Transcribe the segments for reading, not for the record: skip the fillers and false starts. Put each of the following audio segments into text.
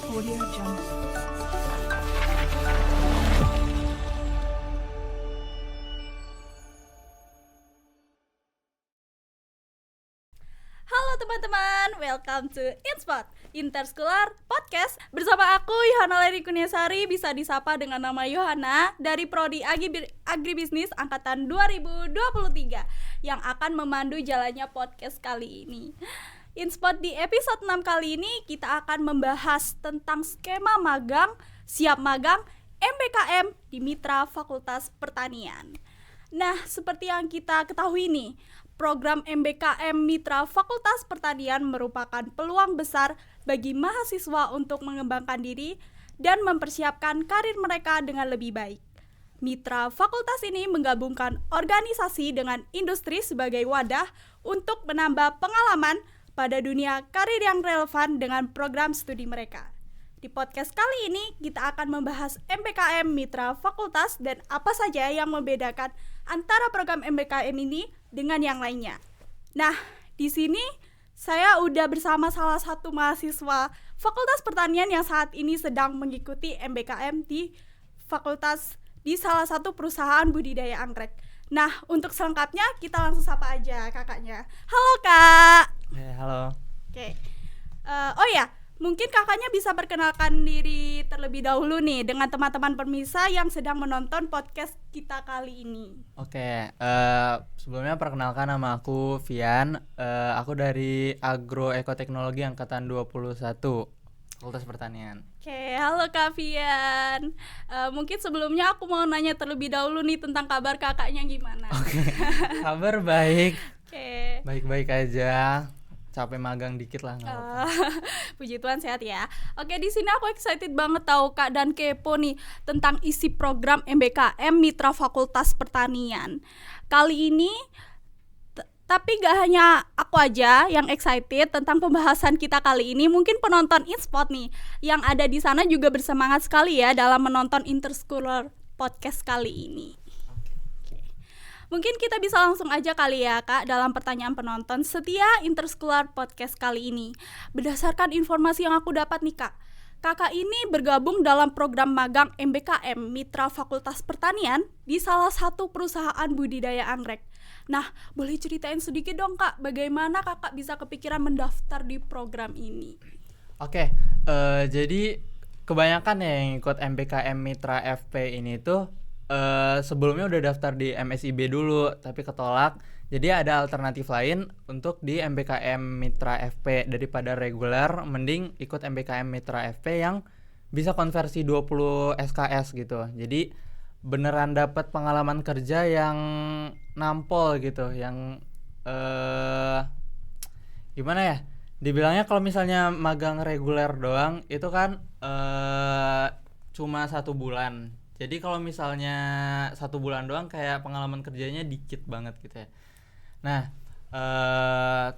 Audio Jungle. Halo teman-teman, welcome to InSpot, Interschooler Podcast. Bersama aku Yohana Leri Kuniasari, bisa disapa dengan nama Yohana, dari Prodi Agribisnis Angkatan 2023 yang akan memandu jalannya podcast kali ini. InSpot di episode 6 kali ini kita akan membahas tentang skema magang, siap magang, MBKM di Mitra Fakultas Pertanian. Nah, seperti yang kita ketahui nih, program MBKM Mitra Fakultas Pertanian merupakan peluang besar bagi mahasiswa untuk mengembangkan diri dan mempersiapkan karir mereka dengan lebih baik. Mitra Fakultas ini menggabungkan organisasi dengan industri sebagai wadah untuk menambah pengalaman pada dunia karir yang relevan dengan program studi mereka. Di podcast kali ini kita akan membahas MBKM Mitra Fakultas dan apa saja yang membedakan antara program MBKM ini dengan yang lainnya. Nah, di sini saya udah bersama salah satu mahasiswa Fakultas Pertanian yang saat ini sedang mengikuti MBKM di fakultas di salah satu perusahaan budidaya anggrek. Nah, untuk selengkapnya kita langsung sapa aja kakaknya. Halo Kak. Halo. Oke. Oh ya, mungkin kakaknya bisa perkenalkan diri terlebih dahulu nih dengan teman-teman pemirsa yang sedang menonton podcast kita kali ini. Oke, sebelumnya perkenalkan, nama aku Vian. Aku dari Agroekoteknologi Angkatan 21, Fakultas Pertanian. Oke, halo Kak Vian. Mungkin sebelumnya aku mau nanya terlebih dahulu nih tentang kabar kakaknya gimana. Oke, kabar baik. Oke. Baik-baik aja. Capek magang dikit lah, nggak apa-apa. Puji Tuhan sehat ya. Oke, di sini aku excited banget tahu Kak dan kepo nih tentang isi program MBKM Mitra Fakultas Pertanian. Kali ini tapi gak hanya aku aja yang excited tentang pembahasan kita kali ini, mungkin penonton InSpot nih yang ada di sana juga bersemangat sekali ya dalam menonton Interschooler Podcast kali ini. Mungkin kita bisa langsung aja kali ya Kak dalam pertanyaan penonton setia Interschooler Podcast kali ini. Berdasarkan informasi yang aku dapat nih Kak, kakak ini bergabung dalam program magang MBKM Mitra Fakultas Pertanian di salah satu perusahaan budidaya anggrek. Nah, boleh ceritain sedikit dong Kak, bagaimana kakak bisa kepikiran mendaftar di program ini? Oke, jadi kebanyakan yang ikut MBKM Mitra FP ini tuh sebelumnya udah daftar di MSIB dulu tapi ketolak. Jadi ada alternatif lain untuk di MBKM Mitra FP. Daripada reguler, mending ikut MBKM Mitra FP yang bisa konversi 20 SKS gitu. Jadi beneran dapat pengalaman kerja yang nampol gitu, yang gimana ya? Dibilangnya kalau misalnya magang reguler doang itu kan cuma 1 bulan. Jadi kalau misalnya 1 bulan doang kayak pengalaman kerjanya dikit banget gitu ya. Nah,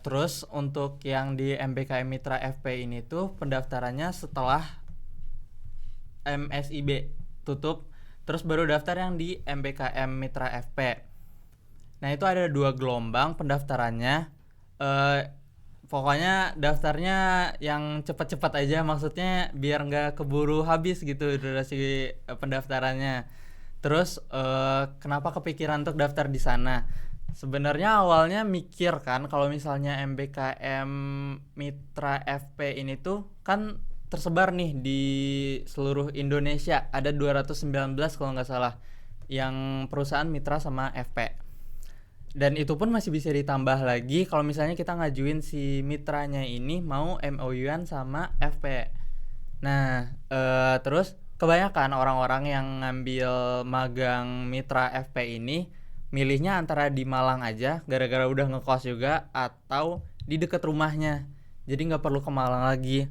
terus untuk yang di MBKM Mitra FP ini tuh pendaftarannya setelah MSIB tutup, terus baru daftar yang di MBKM Mitra FP. Nah, itu ada 2 gelombang pendaftarannya. Pokoknya daftarnya yang cepat-cepat aja, maksudnya biar nggak keburu habis gitu durasi pendaftarannya. Terus kenapa kepikiran untuk daftar di sana? Sebenarnya awalnya mikir kan kalau misalnya MBKM Mitra FP ini tuh kan tersebar nih di seluruh Indonesia, ada 219 kalau nggak salah yang perusahaan mitra sama FP. Dan itu pun masih bisa ditambah lagi kalau misalnya kita ngajuin si mitranya ini mau MOU-an sama FP. Nah, terus kebanyakan orang-orang yang ngambil magang mitra FP ini milihnya antara di Malang aja gara-gara udah ngekos juga, atau di dekat rumahnya. Jadi nggak perlu ke Malang lagi.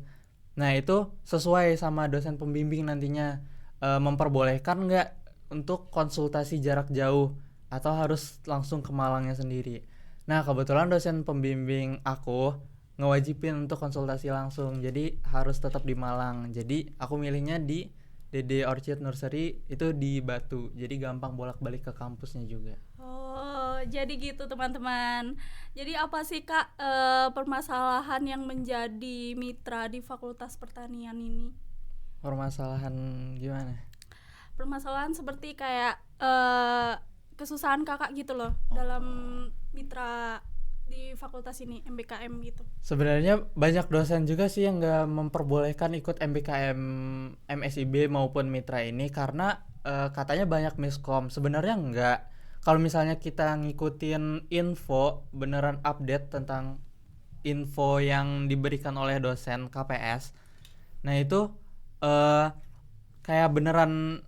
Nah, itu sesuai sama dosen pembimbing nantinya, memperbolehkan nggak untuk konsultasi jarak jauh atau harus langsung ke Malangnya sendiri. Nah, kebetulan dosen pembimbing aku ngewajibin untuk konsultasi langsung, jadi harus tetap di Malang. Jadi aku milihnya di DD Orchid Nursery, itu di Batu, jadi gampang bolak-balik ke kampusnya juga. Oh, Jadi gitu teman-teman. Jadi apa sih Kak permasalahan yang menjadi mitra di Fakultas Pertanian ini? Permasalahan gimana? Permasalahan seperti kayak kesusahan Kakak gitu loh dalam mitra di fakultas ini MBKM gitu. Sebenarnya banyak dosen juga sih yang nggak memperbolehkan ikut MBKM MSIB maupun mitra ini karena katanya banyak miskom. Sebenarnya enggak. Kalau misalnya kita ngikutin info beneran update tentang info yang diberikan oleh dosen KPS, nah itu eh kayak beneran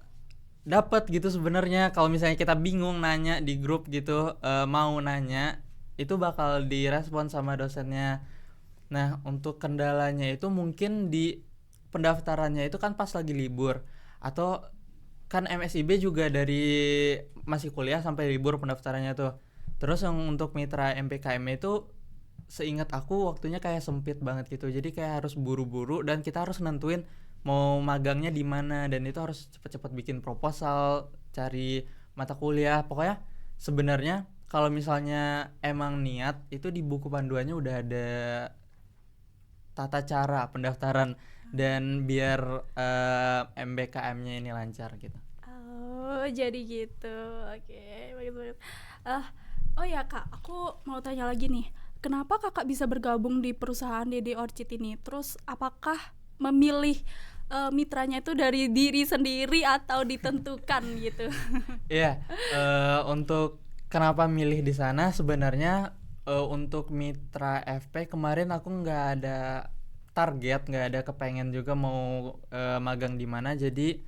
dapat gitu sebenarnya. Kalau misalnya kita bingung nanya di grup gitu, mau nanya itu bakal direspon sama dosennya. Nah, untuk kendalanya itu mungkin di pendaftarannya itu kan pas lagi libur, atau kan MSIB juga dari masih kuliah sampai libur pendaftarannya tuh. Terus yang untuk mitra MPKM itu seingat aku waktunya kayak sempit banget gitu. Jadi kayak harus buru-buru dan kita harus nentuin mau magangnya di mana, dan itu harus cepet-cepet bikin proposal, cari mata kuliah. Pokoknya sebenarnya kalau misalnya emang niat itu di buku panduannya udah ada tata cara pendaftaran dan biar MBKM-nya ini lancar gitu. Oh, jadi gitu. Oke, bagus banget. Oh ya Kak, aku mau tanya lagi nih. Kenapa Kakak bisa bergabung di perusahaan DD Orchid ini? Terus apakah memilih mitranya itu dari diri sendiri atau ditentukan gitu? Iya, untuk kenapa milih di sana sebenarnya untuk mitra FP kemarin aku nggak ada target, nggak ada kepengen juga mau magang di mana. Jadi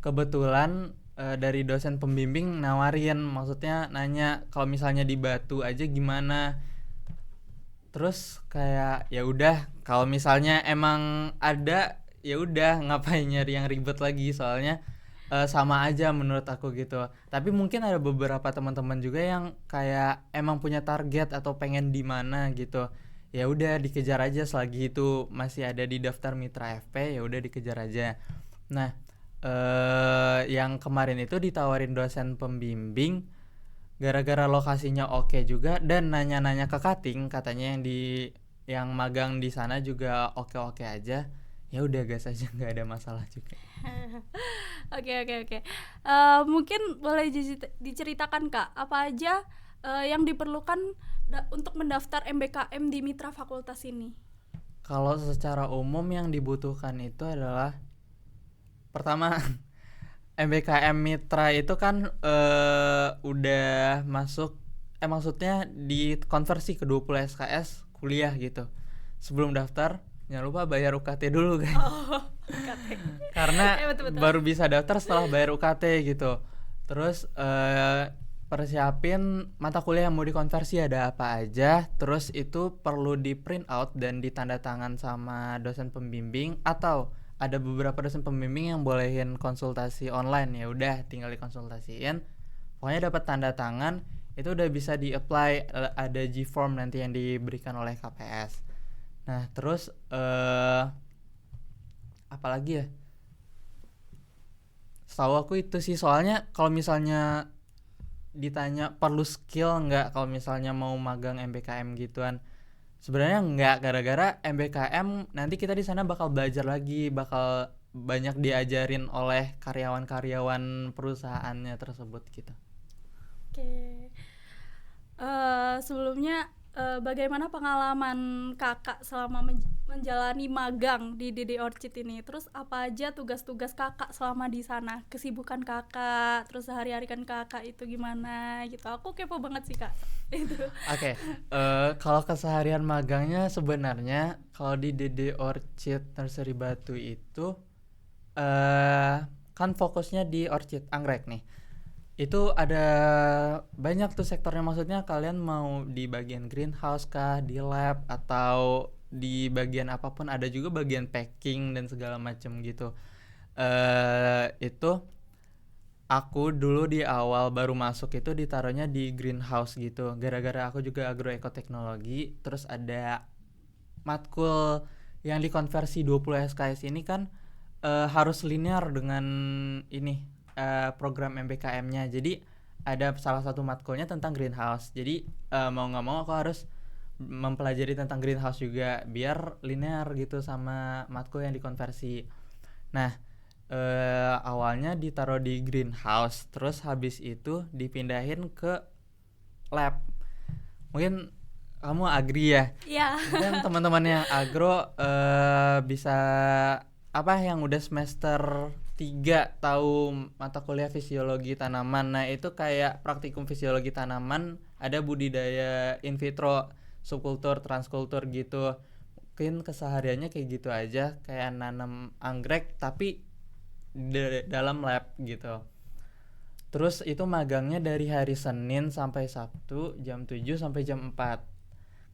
kebetulan dari dosen pembimbing nawarin, maksudnya nanya kalau misalnya di Batu aja gimana. Terus kayak ya udah, kalau misalnya emang ada ya udah, ngapain nyari yang ribet lagi, soalnya sama aja menurut aku gitu. Tapi mungkin ada beberapa teman-teman juga yang kayak emang punya target atau pengen di mana gitu. Ya udah dikejar aja, selagi itu masih ada di daftar mitra FP ya udah dikejar aja. Nah, yang kemarin itu ditawarin dosen pembimbing gara-gara lokasinya oke juga, dan nanya-nanya ke cutting, katanya yang magang di sana juga oke-oke aja. Ya udah gas aja, nggak ada masalah juga. Oke. Mungkin boleh diceritakan Kak, apa aja yang diperlukan untuk mendaftar MBKM di mitra fakultas ini? Kalau secara umum yang dibutuhkan itu adalah pertama MBKM mitra itu kan udah masuk, maksudnya dikonversi ke 20 SKS kuliah gitu. Sebelum daftar jangan lupa bayar UKT dulu kan. UKT. Karena betul. baru bisa daftar setelah bayar UKT gitu. Terus persiapin mata kuliah yang mau dikonversi ada apa aja. Terus itu perlu di print out dan ditanda tangan sama dosen pembimbing, atau ada beberapa dosen pembimbing yang bolehin konsultasi online. Ya udah tinggal dikonsultasiin, pokoknya dapat tanda tangan itu udah bisa di-apply. Ada G-form nanti yang diberikan oleh KPS. Nah terus apalagi ya, setahu aku itu sih. Soalnya kalau misalnya ditanya perlu skill nggak kalau misalnya mau magang MBKM gituan, sebenarnya nggak, gara-gara MBKM nanti kita di sana bakal belajar lagi, bakal banyak diajarin oleh karyawan-karyawan perusahaannya tersebut gitu. Oke. Sebelumnya bagaimana pengalaman Kakak selama menjalani magang di DD Orchid ini? Terus apa aja tugas-tugas Kakak selama di sana? Kesibukan Kakak, terus sehari-hari kan Kakak itu gimana gitu. Aku kepo banget sih Kak. Itu. Oke, kalau keseharian magangnya sebenarnya kalau di DD Orchid Nursery Batu itu kan fokusnya di orchid anggrek nih. Itu ada banyak tuh sektornya, maksudnya kalian mau di bagian greenhouse kah, di lab, atau di bagian apapun, ada juga bagian packing dan segala macam gitu. Itu aku dulu di awal baru masuk itu ditaruhnya di greenhouse gitu, gara-gara aku juga agroekoteknologi. Terus ada matkul yang dikonversi 20 SKS ini kan harus linear dengan ini program MBKM-nya. Jadi ada salah satu matkulnya tentang greenhouse. Jadi mau nggak mau aku harus mempelajari tentang greenhouse juga biar linear gitu sama matkul yang dikonversi. Nah, awalnya ditaruh di greenhouse, terus habis itu dipindahin ke lab. Mungkin kamu agri ya? Iya. Mungkin teman-teman yang agro bisa apa yang udah semester 3 tahu mata kuliah fisiologi tanaman. Nah, itu kayak praktikum fisiologi tanaman, ada budidaya in vitro, subkultur, transkultur gitu. Mungkin kesehariannya kayak gitu aja, kayak nanam anggrek tapi dalam lab gitu. Terus itu magangnya dari hari Senin sampai Sabtu jam 7 sampai jam 4.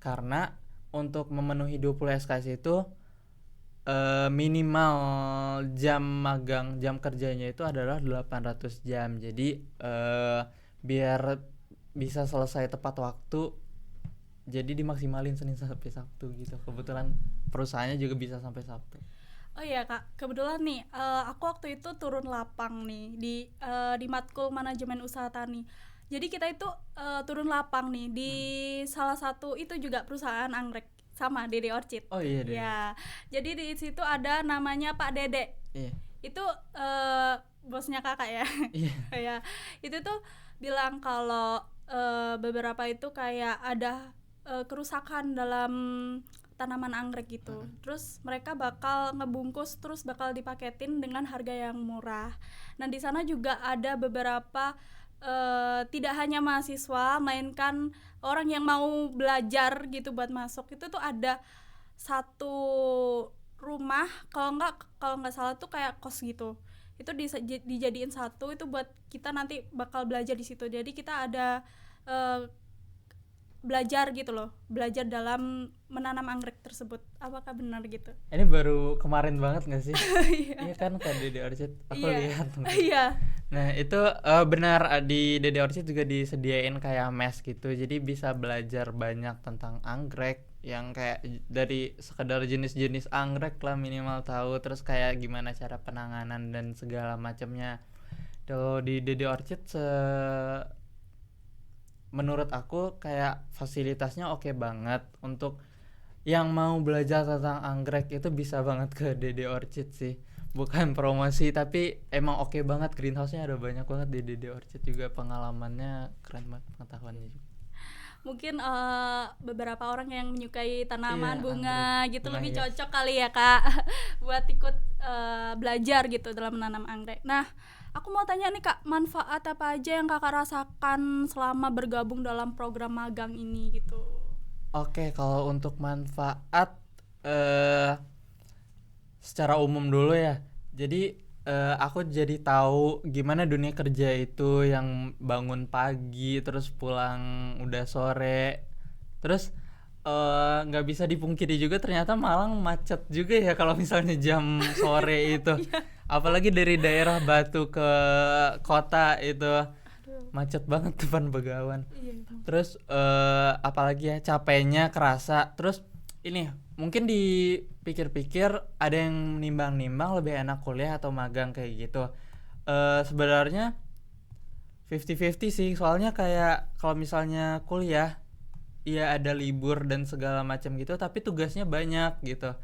Karena untuk memenuhi 20 SKS itu minimal jam magang, jam kerjanya itu adalah 800 jam. Jadi biar bisa selesai tepat waktu, jadi dimaksimalin Senin sampai Sabtu gitu. Kebetulan perusahaannya juga bisa sampai Sabtu. Oh iya Kak, kebetulan nih aku waktu itu turun lapang nih di matkul manajemen usaha tani. Jadi kita itu turun lapang nih di salah satu itu juga perusahaan anggrek sama Dede Orchid. Oh iya deh. Ya, jadi di situ ada namanya Pak Dede. Iya. Itu bosnya kakak ya. Iya. Ya, itu tuh bilang kalau beberapa itu kayak ada kerusakan dalam tanaman anggrek gitu. Terus mereka bakal ngebungkus, terus bakal dipaketin dengan harga yang murah. Nah, di sana juga ada beberapa tidak hanya mahasiswa, melainkan orang yang mau belajar gitu buat masuk. Itu tuh ada satu rumah, kalau nggak salah tuh kayak kos gitu. Itu dijadiin satu, itu buat kita nanti bakal belajar di situ. Jadi kita ada belajar gitu loh, belajar dalam menanam anggrek tersebut. Apakah benar gitu? Ini baru kemarin banget nggak sih? Iya kan ke Dede Orchid aku lihat. Iya. Nah itu benar, di Dede Orchid juga disediain kayak mes gitu, jadi bisa belajar banyak tentang anggrek yang kayak dari sekedar jenis-jenis anggrek lah minimal tahu, terus kayak gimana cara penanganan dan segala macamnya. Kalau di Dede Orchid menurut aku kayak fasilitasnya oke banget. Untuk yang mau belajar tentang anggrek itu bisa banget ke Dede Orchid sih. Bukan promosi, tapi emang oke banget, greenhouse-nya ada banyak banget di Dede Orchid juga, pengalamannya keren banget, pengetahuannya juga. Mungkin beberapa orang yang menyukai tanaman bunga anggrek, gitu bunga, lebih yes. cocok kali ya Kak buat ikut belajar gitu dalam menanam anggrek. Nah, aku mau tanya nih Kak, manfaat apa aja yang Kakak rasakan selama bergabung dalam program magang ini gitu? Oke, kalau untuk manfaat secara umum dulu ya. Jadi aku jadi tahu gimana dunia kerja itu, yang bangun pagi terus pulang udah sore. Terus nggak bisa dipungkiri juga ternyata Malang macet juga ya kalau misalnya jam sore itu. Apalagi dari daerah Batu ke kota itu macet banget depan Begawan. Terus apalagi ya, capeknya kerasa. Terus ini mungkin dipikir-pikir ada yang nimbang-nimbang lebih enak kuliah atau magang kayak gitu. Sebenarnya 50-50 sih, soalnya kayak kalau misalnya kuliah iya ada libur dan segala macam gitu, tapi tugasnya banyak gitu.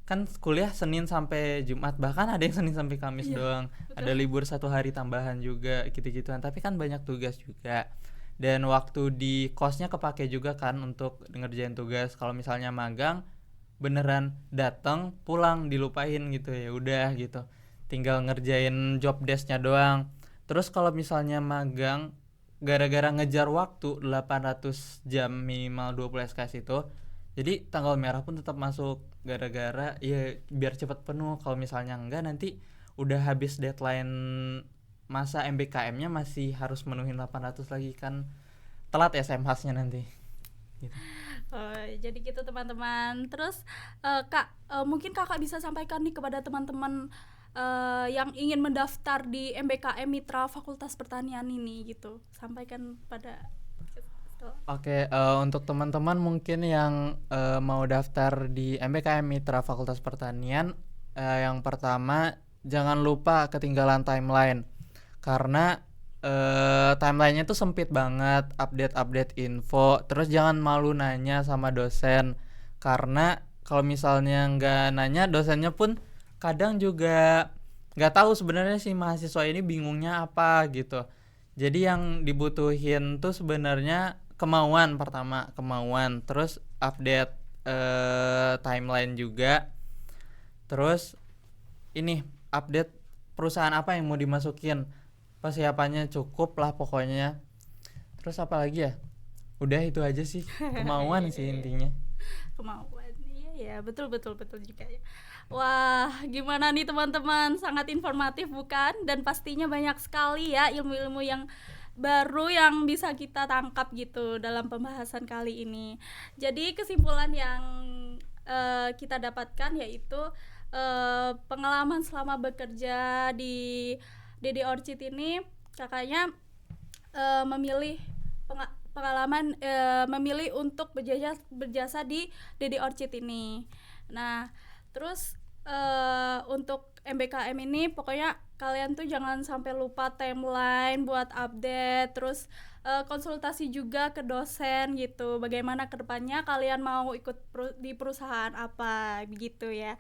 Kan kuliah Senin sampai Jumat, bahkan ada yang Senin sampai Kamis doang. Betul. Ada libur 1 hari tambahan juga gitu-gituan, tapi kan banyak tugas juga. Dan waktu di kosnya kepake juga kan untuk ngerjain tugas. Kalau misalnya magang beneran datang pulang dilupain gitu, ya udah gitu, tinggal ngerjain job desk-nya doang. Terus kalau misalnya magang gara-gara ngejar waktu 800 jam minimal 20 SKS itu, jadi tanggal merah pun tetap masuk gara-gara ya biar cepat penuh. Kalau misalnya enggak nanti udah habis deadline masa MBKM-nya masih harus menuhin 800 lagi, kan telat SMH-nya nanti gitu. Jadi gitu teman-teman. Terus Kak, mungkin Kakak bisa sampaikan nih kepada teman-teman yang ingin mendaftar di MBKM Mitra Fakultas Pertanian ini gitu. Sampaikan pada Oke, untuk teman-teman mungkin yang mau daftar di MBKM Mitra Fakultas Pertanian, yang pertama jangan lupa ketinggalan timeline. Karena timelinenya tuh sempit banget, update info. Terus jangan malu nanya sama dosen, karena kalau misalnya nggak nanya, dosennya pun kadang juga nggak tahu sebenarnya si mahasiswa ini bingungnya apa gitu. Jadi yang dibutuhin tuh sebenarnya kemauan, pertama kemauan, terus update timeline juga, terus ini update perusahaan apa yang mau dimasukin, persiapannya cukup lah pokoknya. Terus apa lagi ya, udah itu aja sih, kemauan sih intinya. Kemauan. Iya ya, betul juga ya. Wah, gimana nih teman-teman, sangat informatif bukan? Dan pastinya banyak sekali ya ilmu-ilmu yang baru yang bisa kita tangkap gitu dalam pembahasan kali ini. Jadi kesimpulan yang kita dapatkan yaitu pengalaman selama bekerja di Dede Orchid ini, kakaknya memilih pengalaman memilih untuk berjasa di Dede Orchid ini. Nah, terus untuk MBKM ini pokoknya kalian tuh jangan sampai lupa timeline buat update, terus konsultasi juga ke dosen gitu, bagaimana kedepannya kalian mau ikut di perusahaan apa begitu ya.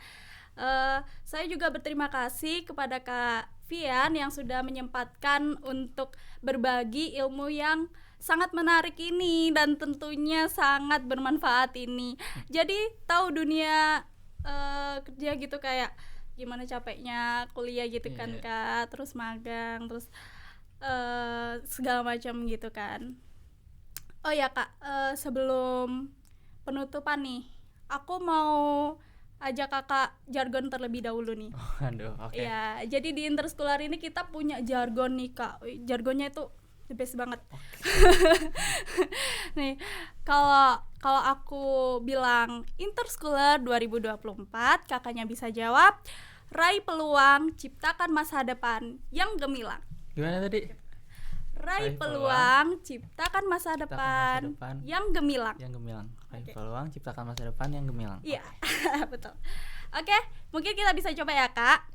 Saya juga berterima kasih kepada Kak Vian yang sudah menyempatkan untuk berbagi ilmu yang sangat menarik ini dan tentunya sangat bermanfaat ini. Jadi tahu dunia kerja gitu, kayak gimana capeknya kuliah gitu kan Kak, terus magang, terus segala macam gitu kan. Oh ya Kak, sebelum penutupan nih, aku mau ajak kakak jargon terlebih dahulu nih. Aduh, oke. Ya, jadi di Interschooler ini kita punya jargon nih Kak. Jargonnya itu the best banget. Nih, kalau aku bilang Interschooler 2024, kakaknya bisa jawab raih peluang, ciptakan masa depan yang gemilang. Gimana tadi? Raih peluang, ciptakan masa depan yang gemilang. Yang gemilang. Raih peluang, ciptakan masa depan yang gemilang. Iya, betul. Oke, mungkin kita bisa coba ya Kak.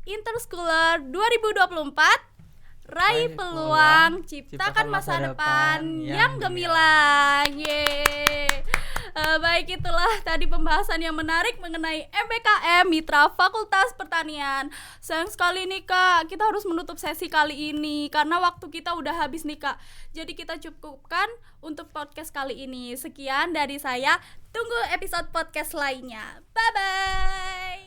Interschooler 2024, raih peluang, ciptakan masa depan yang gemilang. Yeay. Baik, itulah tadi pembahasan yang menarik mengenai MBKM Mitra Fakultas Pertanian. Sayang sekali nih Kak, kita harus menutup sesi kali ini karena waktu kita udah habis nih Kak. Jadi kita cukupkan untuk podcast kali ini. Sekian dari saya, tunggu episode podcast lainnya. Bye bye.